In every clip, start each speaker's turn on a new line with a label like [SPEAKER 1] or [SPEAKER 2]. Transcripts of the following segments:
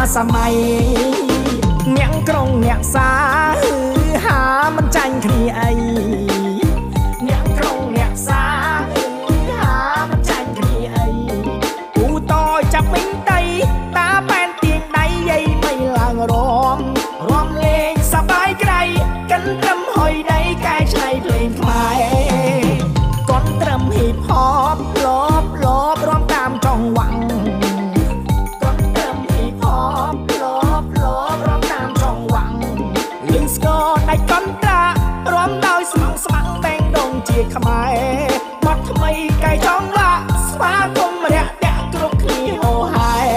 [SPEAKER 1] ណាសម័យអ្នកក្រុងអ្នកសាហามันចាញ់គ្នាអីអ្នកក្រុងអ្នកសាហามันចាញ់គ្នាអីពូតចាប់មិញតៃតាប៉ែនទៀងដៃយាយមិនឡើងរំលេងសប្បាយក្រៃកិនត្រឹមហុយដៃកែឆ្នៃភ្លេងខ្មែរកនត្រឹមហ៊ីបហបលបរំតាមចង្វាក់កនត្រឹមហ៊ីបហបលបរំតាមចង្វាក់លឹងស្គរដៃកនត្រារំដោយស្មងបែងដងជាខ្មែរបាត់ថ្មីកែចង់វាក់ស្វាគមន៍រាក់តាក់គ្រប់គ្នាហោហាយ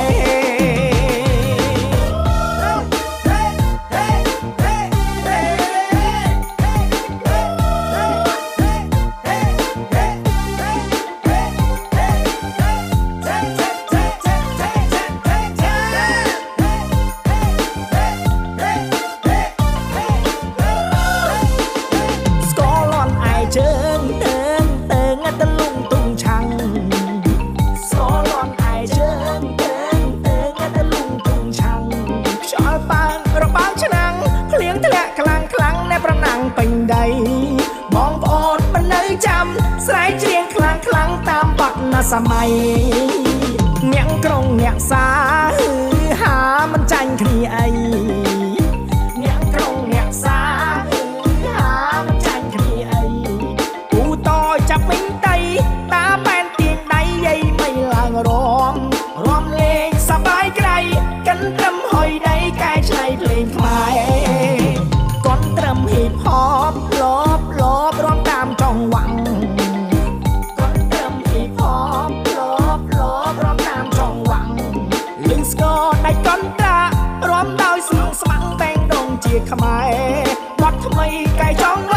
[SPEAKER 1] ជើងតើងតលងទុងឆាំងសលន់ឯជើងតើងតលងទុងឆាំងខ្យល់ប៉ាងរបាំងឆ្នាំងភ្លៀងធ្លាក់ខ្លាំងណែប្រណាំងពេញដីបងប្អូនមិននៅចាំស្រែកច្រៀងខ្លាំងតាមបាត់ណាសម័យអ្នកក្រុងអ្នកសាហามันចាញ់គ្នាអីអ្នកក្រុងអ្នកសាចាប់មិញតៃតាប៉ែនទៀងដៃយាយមិនឡើងរំលេងសប្បាយក្រៃកិនត្រឹមហុយដៃកែឆ្នៃភ្លេងខ្មែរកនត្រឹមហ៊ីបហបលបរំតាមចង្វាក់កនត្រឹមហ៊ីបហបលបរំតាមចង្វាក់លឹងស្គរដៃកនត្រារំដោយស្មងបែងដងជាខ្មែរបាត់ថ្មីកែចង់